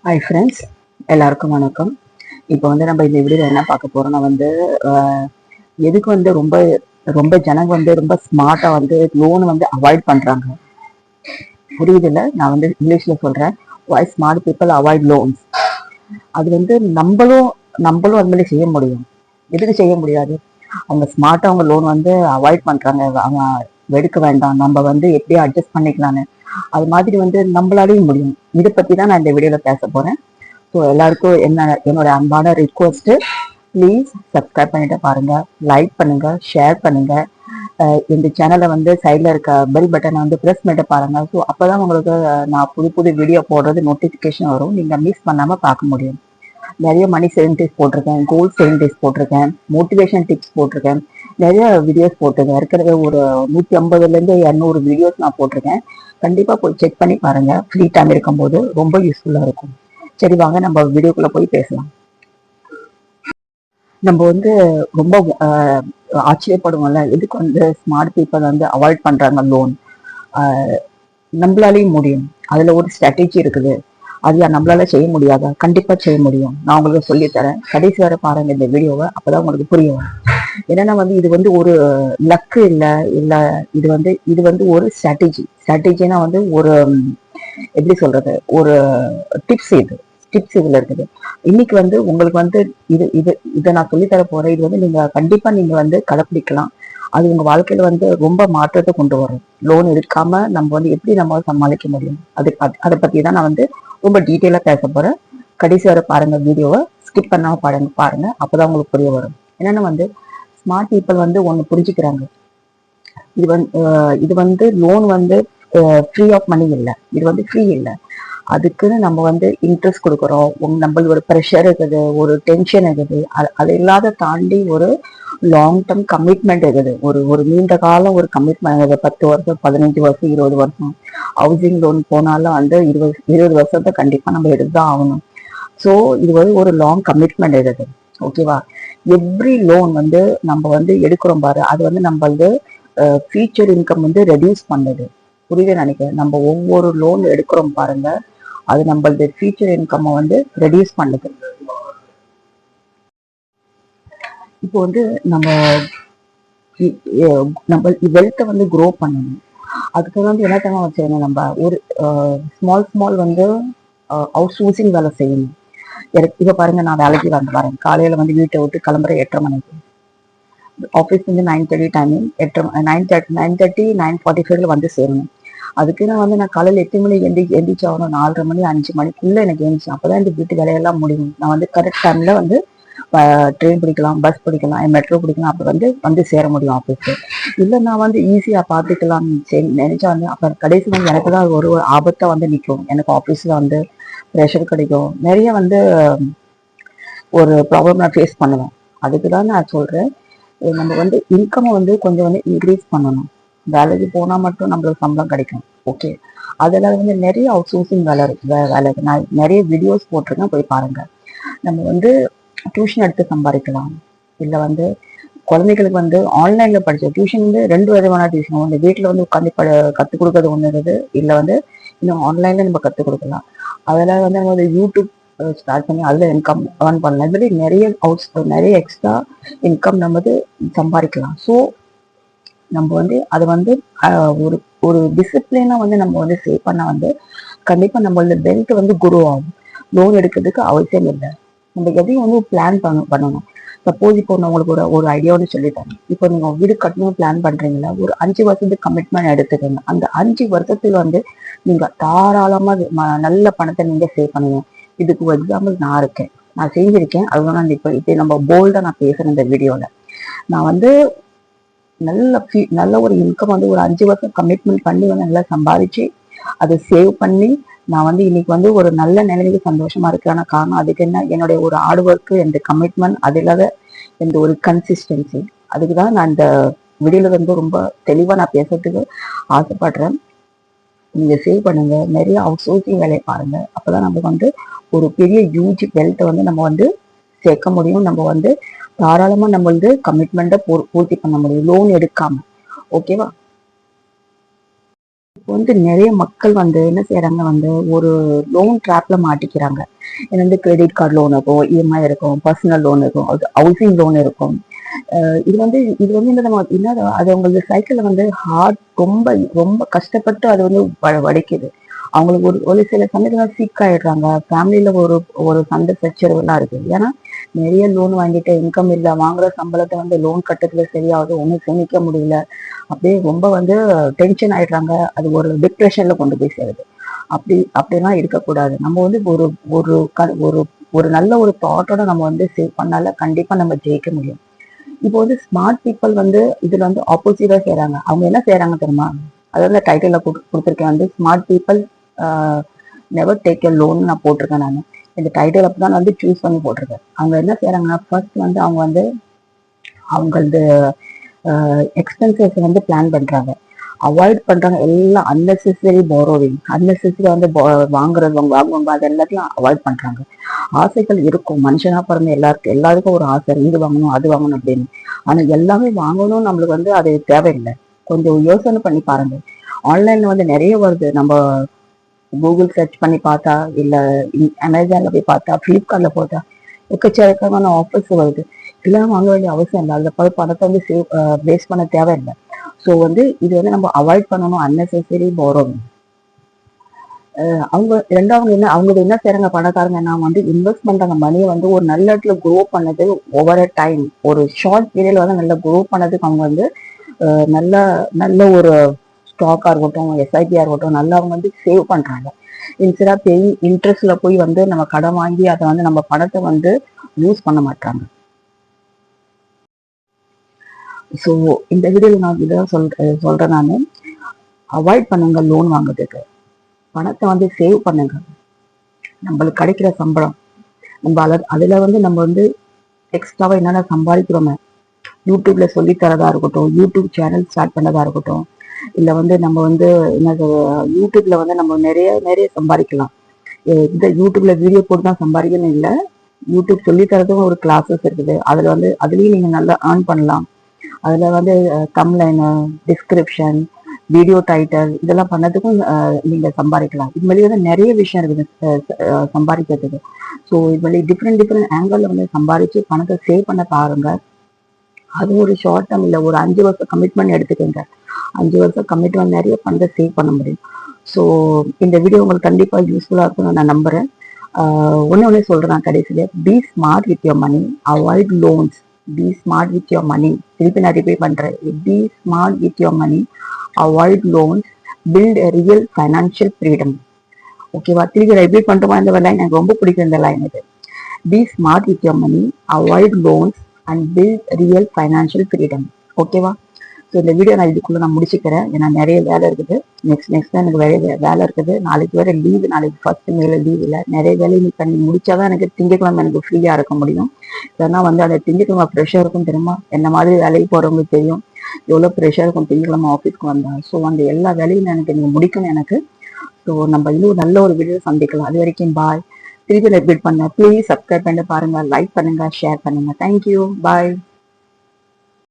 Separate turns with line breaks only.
Hi friends, எல்லாருக்கும் வணக்கம். இப்போ நம்ம இந்த வீடியோவில் என்ன பார்க்க போறோம்னா எதுக்கு ரொம்ப ரொம்ப ஜனங்க ரொம்ப ஸ்மார்ட்டாக லோன் அவாய்ட் பண்ணுறாங்க. புரியுதில்ல, நான் இங்கிலீஷில் சொல்கிறேன். வை ஸ்மார்ட் பீப்புள் அவாய்ட் லோன்ஸ். அது நம்மளும் அது மாதிரி செய்ய முடியும். எதுக்கு செய்ய முடியாது? அவங்க ஸ்மார்ட்டாக அவங்க லோன் அவாய்ட் பண்ணுறாங்க. அவங்க எடுக்க வேண்டாம், நம்ம எப்படியும் அட்ஜஸ்ட் பண்ணிக்கலான்னு. அது மாதிரி நம்மளாலையும் முடியும். இதை பற்றி தான் நான் இந்த வீடியோவில் பேச போகிறேன். ஸோ எல்லாருக்கும் என்னோட அன்பான ரிக்வஸ்ட்டு, ப்ளீஸ் சப்ஸ்கிரைப் பண்ணிட்டு பாருங்க, லைக் பண்ணுங்க, ஷேர் பண்ணுங்க. இந்த சேனலை சைடில் இருக்க பெல் பட்டனை ப்ரெஸ் பண்ணிட்டு பாருங்க. ஸோ அப்போதான் உங்களுக்கு நான் புது புது வீடியோ போடுறது நோட்டிஃபிகேஷன் வரும். நீங்கள் மிஸ் பண்ணாமல் பார்க்க முடியும். நிறைய மணி சேவிங் டிப்ஸ் போட்டிருக்கேன், கோல்ட் சேவிங் டிப்ஸ் போட்டிருக்கேன், மோட்டிவேஷன் டிப்ஸ் போட்டிருக்கேன், நிறைய வீடியோஸ் போட்டிருக்கேன். ஏற்கனவே ஒரு 150லேருந்து 200 வீடியோஸ் நான் போட்டிருக்கேன். கண்டிப்பாக போய் செக் பண்ணி பாருங்க, ஃப்ரீ டைம் இருக்கும்போது ரொம்ப யூஸ்ஃபுல்லாக இருக்கும். சரி, வாங்க நம்ம வீடியோக்குள்ள போய் பேசலாம். நம்ம ரொம்ப ஆச்சரியப்படுவோம்ல, எதுக்கு ஸ்மார்ட் பீப்புள் அவாய்ட் பண்றாங்க லோன். நம்மளாலையும் முடியும். அதுல ஒரு ஸ்ட்ராட்டஜி இருக்குது. அது நம்மளால செய்ய முடியாதா? கண்டிப்பா செய்ய முடியும். நான் உங்களுக்கு சொல்லித்தரேன். கடைசி வரை பாருங்க இந்த வீடியோவை, அப்பதான் உங்களுக்கு புரியும். என்னன்னா இது ஒரு லக்கு இல்ல இல்ல இது ஒரு ஸ்ட்ராட்டஜினா ஒரு எப்படி சொல்றது, ஒரு டிப்ஸ். டிப்ஸ் இதுல இருக்குது. இன்னைக்கு உங்களுக்கு இது இது இதை நான் சொல்லித்தர போறேன். இது நீங்க கண்டிப்பா நீங்க கடைப்பிடிக்கலாம். அது உங்க வாழ்க்கையில ரொம்ப மாற்றத்தை கொண்டு வரும். லோன் எடுக்காம நம்ம எப்படி நம்ம சமாளிக்க முடியும், அதை பத்தி தான் நான் ரொம்ப டீட்டெயிலா பேச போறேன். கடைசி வரை பாருங்க வீடியோவை, ஸ்கிப் பண்ணாம பாருங்க. அப்பதான் உங்களுக்கு புரிய வரும். என்னன்னா ஸ்மார்ட் பீப்புள் ஒண்ணு புரிஞ்சுக்கிறாங்க. இது லோன் ஃப்ரீ ஆஃப் மணி இல்லை. இது ஃப்ரீ இல்லை. அதுக்குன்னு நம்ம இன்ட்ரெஸ்ட் கொடுக்குறோம். நம்மளுக்கு ஒரு ப்ரெஷர் இருக்குது, ஒரு டென்ஷன் இருக்குது. அது இல்லாத தாண்டி ஒரு லாங் டேர்ம் கமிட்மெண்ட் இருக்குது. ஒரு நீண்ட காலம் ஒரு கமிட்மெண்ட் இருக்குது. 10 வருஷம், 15 வருஷம், 20 வருஷம். ஹவுசிங் லோன் போனாலும் 20 வருஷத்தை கண்டிப்பா நம்ம எடுத்துதான் ஆகணும். ஸோ இது ஒரு லாங் கமிட்மெண்ட் இருக்குது. ஓகேவா? எவ்ரி லோன் நம்ம எடுக்கிறோம் பாரு, அது நம்ம ஃபியூச்சர் இன்கம் ரெடியூஸ் பண்ணுது. புரியுது நினைக்கிறேன். நம்ம ஒவ்வொரு லோன் எடுக்கிறோம் பாருங்க, அது நம்மளது ஃபியூச்சர் இன்கம் ரெடியூஸ் பண்ணுது. இப்போ நம்ம நம்ம வெல்த்தை க்ரோ பண்ணணும். அதுக்கு என்ன தவிர வச்சுக்கணும், நம்ம ஒரு ஸ்மால் அவுட் சோர்சிங் வேலை செய்யணும். இப்ப பாருங்க, நான் வேலைக்கு வரேன். காலையில வீட்டை விட்டு கிளம்புற 8:30 மணிக்கு. Office 9:30 timing. 9:30 9:45 சேரணும். அதுக்கு நான் காலையில் 8 மணிக்கு எந்திரிச்சாகணும். 4:30 மணி 5 மணிக்குள்ள எனக்கு எழுந்திரிச்சு, அப்பதான் இந்த வீட்டு வேலையெல்லாம் முடியும். நான் கரெக்ட் டைம்ல ட்ரெயின் பிடிக்கலாம், பஸ் பிடிக்கலாம், மெட்ரோ பிடிக்கலாம். அப்ப சேர முடியும் ஆஃபீஸ்க்கு. இல்லை நான் ஈஸியா பார்த்துக்கலாம் நினைச்சா அப்ப கடைசி எனக்கு தான் ஒரு ஆபத்தா நிற்கும். எனக்கு ஆஃபீஸ்ல ப்ரெஷர் கிடைக்கும். நிறைய ஒரு ப்ராப்ளம் நான் ஃபேஸ் பண்ணுவேன். அதுக்கு தான் நான் சொல்றேன், நம்ம இன்கம் கொஞ்சம் இன்க்ரீஸ் பண்ணணும். வேலைக்கு போனா மட்டும் நம்மளுக்கு சம்பளம் கிடைக்கும். ஓகே, அதில் நிறைய அவுட் சோர்சிங் வேலை இருக்கு. நான் நிறைய வீடியோஸ் போட்டிருக்கேன், போய் பாருங்க. நம்ம டியூஷன் எடுத்து சம்பாதிக்கலாம். இல்லை குழந்தைகளுக்கு ஆன்லைன்ல படிச்ச டியூஷன் 2 விதமான டியூஷன். ஒன்று வீட்டில் உட்காந்து கற்றுக் கொடுக்கறது ஒன்று இருக்குது. இல்லை இன்னும் ஆன்லைன்ல நம்ம கற்றுக் கொடுக்கலாம். அதில் நம்ம யூடியூப் ஸ்டார்ட் பண்ணி அதில் இன்கம் ஏர்ன் பண்ணலாம். இது மாதிரி நிறைய எக்ஸ்ட்ரா இன்கம் நம்ம சம்பாதிக்கலாம். ஸோ நம்ம அதை ஒரு ஒரு டிசிப்ளினா நம்ம சேவ் பண்ண கண்டிப்பா நம்மளோட பெல்ட் குரோ ஆகும். லோன் எடுக்கிறதுக்கு அவசியம் இல்லை. நம்ம எதையும் பிளான் பண்ணணும். சப்போஸ் இப்போ நான் உங்களுக்கு ஒரு ஐடியாவோட சொல்லிட்டேன். இப்போ நீங்க வீடு கட்டணும் பிளான் பண்றீங்களா, ஒரு 5 வருஷத்துக்கு கமிட்மெண்ட் எடுத்துக்கோங்க. அந்த 5 வருஷத்துல நீங்க தாராளமா நல்ல பணத்தை நீங்க சேவ் பண்ணுங்க. இதுக்கு ஒரு எக்ஸாம்பிள் நான் இருக்கேன், நான் செஞ்சிருக்கேன். அதுதான் இப்போ நம்ம போல்டா நான் பேசுறேன் இந்த வீடியோல. நான் நல்ல ஒரு இன்கம் ஒரு 5 வருஷம் கமிட்மெண்ட் பண்ணி நல்லா சம்பாதிச்சு அதை சேவ் பண்ணி நான் இன்னைக்கு ஒரு நல்ல நிலைமைக்கு சந்தோஷமா இருக்கிறான காரணம். அதுக்கு என்ன, என்னுடைய ஒரு ஹார்ட் ஒர்க்கு, இந்த கமிட்மெண்ட், அது இல்லாத இந்த ஒரு கன்சிஸ்டன்சி. அதுக்குதான் நான் இந்த வீடியோல ரொம்ப தெளிவா நான் பேசுறதுக்கு ஆசைப்படுறேன். நீங்க சேவ் பண்ணுங்க, நிறைய அவுட் சோர்சிங் வேலையை பாருங்க. அப்பதான் நம்ம ஒரு பெரிய ஹியூஜ் வெல்த்தை நம்ம சேர்க்க முடியும். நம்ம தாராளமா நம்ம கமிட்மெண்ட்டை பூர்த்தி பண்ண முடியும் லோன் எடுக்காம. ஓகேவா? இப்போ நிறைய மக்கள் என்ன செய்யறாங்க, ஒரு லோன் ட்ராப்ல மாட்டிக்கிறாங்க. ஏன்னா வந்து கிரெடிட் கார்டு லோன் இருக்கும், இஎம்ஐ இருக்கும், பர்சனல் லோன் இருக்கும், ஹவுசிங் லோன் இருக்கும். இது வந்து இந்த நம்ம என்ன அது உங்களுக்கு சைக்கிள்ல வந்து ஹார்ட் ரொம்ப ரொம்ப கஷ்டப்பட்டு அது வந்து வடிக்குது. அவங்களுக்கு ஒரு ஒரு சில சமயத்துல சிக் ஆயிடுறாங்க. ஃபேமிலியில ஒரு ஒரு சண்டை சச்சரவு எல்லாம் இருக்கு. ஏன்னா நிறைய லோன் வாங்கிட்டு இன்கம் இல்லை, வாங்குற சம்பளத்தை வந்து லோன் கட்டத்துல சரியாவது ஒன்றும் சேமிக்க முடியல. அப்படியே ரொம்ப வந்து டென்ஷன் ஆயிடுறாங்க. அது ஒரு டிப்ரெஷன்ல கொண்டு போய் சேருது. அப்படிலாம் இருக்கக்கூடாது. நம்ம வந்து ஒரு ஒரு ஒரு ஒரு நல்ல ஒரு தாட்டோட நம்ம வந்து சேவ் பண்ணால கண்டிப்பா நம்ம ஜெயிக்க முடியும். இப்போ வந்து ஸ்மார்ட் பீப்புள் வந்து இதுல வந்து ஆப்போசிட்டா செய்யறாங்க. அவங்க என்ன செய்யறாங்க தெரியுமா? அதாவது டைட்டில் கொடுத்துருக்கேன் வந்து smart people never take a loan நான் போட்டிருக்கேன். நான் இந்த டைட்டில் அப்படி தான் வந்து சூஸ் பண்ணி போட்டிருக்கேன். அவங்க என்ன செய்யறாங்கன்னா ஃபர்ஸ்ட் வந்து அவங்க வந்து அவங்களது எக்ஸ்பென்சஸ் வந்து பிளான் பண்றாங்க, அவாய்ட் பண்றாங்க. எல்லாம் அன்னெசரி போரோவிங், அன்னெசரி வந்து வாங்குவாங்க, அது எல்லாத்தையும் அவாய்ட் பண்றாங்க. ஆசைகள் இருக்கும், மனுஷனா பிறந்த எல்லாருக்கும் ஒரு ஆசை, இது வாங்கணும் அது வாங்கணும் அப்படின்னு. ஆனா எல்லாமே வாங்கணும் நம்மளுக்கு வந்து அது தேவையில்லை. கொஞ்சம் யோசனை பண்ணி பாருங்க. ஆன்லைன்ல வந்து நிறைய வருது. நம்ம கூகுள் சர்ச் பண்ணி பார்த்தா, இல்ல அமேசான்ல போய் பார்த்தா, பிளிப்கார்ட்ல போட்டா எக்கச்சக்கமான ஆஃபர்ஸ் வருது. எல்லாம் வாங்க வேண்டிய அவசியம் இல்லை. அதுல பணத்தை வந்து வேஸ்ட் பண்ண தேவையில்லை. ஸோ வந்து இது வந்து நம்ம அவாய்ட் பண்ணணும், அன்னெசரி போரோவிங். அவங்க ரெண்டாவது என்ன செய்யறாங்க பணக்காரங்க, நான் வந்து இன்வெஸ்ட் பண்றாங்க மணியை வந்து ஒரு நல்ல இடத்துல க்ரோ பண்ணது. ஓவர் டைம் ஒரு ஷார்ட் பீரியட்ல வந்து நல்லா க்ரோ பண்ணதுக்கு அவங்க வந்து நல்ல நல்ல ஒரு ஸ்டாக்கா இருக்கட்டும், எஸ்ஐபியா இருக்கட்டும், நல்லா அவங்க வந்து சேவ் பண்றாங்க. இன்ஸ்டா பெய் இன்ட்ரெஸ்ட்ல போய் வந்து நம்ம கடன் வாங்கி அதை வந்து நம்ம பணத்தை வந்து யூஸ் பண்ண மாட்டாங்க. ஸோ இந்த வீடியோல நான் இதான் சொல்றேன் நான், அவாய்ட் பண்ணுங்க லோன் வாங்குறதுக்கு. பணத்தை வந்து சேவ் பண்ணுங்க. நம்மளுக்கு கிடைக்கிற சம்பளம் நம்ம அதுல வந்து நம்ம வந்து எக்ஸ்ட்ராவா என்னென்ன சம்பாதிக்கிறோமே, யூடியூப்ல சொல்லி தரதா இருக்கட்டும், யூடியூப் சேனல் ஸ்டார்ட் பண்ணதா இருக்கட்டும், இல்ல வந்து நம்ம வந்து என்னது யூடியூப்ல வந்து நம்ம நிறைய நிறைய சம்பாதிக்கலாம். இந்த யூடியூப்ல வீடியோ போட்டு தான் சம்பாதிக்கணும் இல்லை, யூடியூப் சொல்லி தரதும் ஒரு கிளாஸஸ் இருக்குது. அதுல வந்து அதுலயும் நீங்க நல்லா ஏர்ன் பண்ணலாம். அதுல வந்து தம்ப்லைனு, டிஸ்கிரிப்ஷன், வீடியோ டைட்டில் இதெல்லாம் பண்ணதுக்கும் நீங்க சம்பாதிக்கலாம். இது மாதிரி வந்து நிறைய விஷயம் இருக்குது சம்பாதிக்கிறதுக்கு. ஸோ இது மாதிரி டிஃப்ரெண்ட் டிஃப்ரெண்ட் ஆங்கிள் வந்து சம்பாதிச்சு பணத்தை சேவ் பண்ண பாருங்க. அது ஒரு ஷார்ட் டேர்ம் இல்லை, ஒரு 5 வருஷம் கமிட்மெண்ட் எடுத்துக்கோங்க. 5 வருஷம் கமிட்மெண்ட் நிறைய பணத்தை சேவ் பண்ண முடியும். ஸோ இந்த வீடியோ உங்களுக்கு கண்டிப்பா யூஸ்ஃபுல்லா இருக்கும்னு நான் நம்புறேன். ஒன்னே சொல்றேன் நான் கடைசியில, be smart with your money, avoid loans. Be smart with your money. திருப்பி நான் ரிப்பீட் பண்றேன், be smart with your money, avoid loans, build a real financial freedom. ஓகேவா? திருப்பி ரிப்பீட் பண்ணிட்டோமா? இந்த லைன் எனக்கு ரொம்ப பிடிக்கும். இந்த லைன் இது, be smart with your money, avoid loans and build real financial freedom. ஓகேவா? ஸோ இந்த வீடியோ நான் இதுக்குள்ள நான் முடிச்சுக்கிறேன். ஏன்னா நிறைய வேலை இருக்குது. நெக்ஸ்ட் எனக்கு வேலை இருக்குது. நாளைக்கு வேற லீவு, நாளைக்கு ஃபர்ஸ்ட் மேல லீவ் இல்லை. நிறைய வேலை நீ பண்ணி முடிச்சாதான் எனக்கு திங்கக்கிழமை எனக்கு ஃப்ரீயா இருக்க முடியும். ஏன்னா வந்து அந்த திங்கக்கிழமை ப்ரெஷர் இருக்கும் தெரியுமா? என்ன மாதிரி வேலைக்கு போறவங்களுக்கு தெரியும் எவ்வளவு ப்ரெஷர் இருக்கும் திங்கக்கிழமை ஆஃபீஸ்க்கு வந்தா. ஸோ அந்த எல்லா வேலையும் எனக்கு நீங்க முடிக்கணும் எனக்கு. ஸோ நம்ம இன்னும் நல்ல ஒரு வீடியோ சந்திக்கலாம். அது வரைக்கும் பாய். திருப்பி ரிப்பீட் பண்ண, ப்ளீஸ் சப்ஸ்கிரைப் பண்ணி பாருங்க, லைக் பண்ணுங்க, ஷேர் பண்ணுங்க. தேங்க்யூ, பாய்.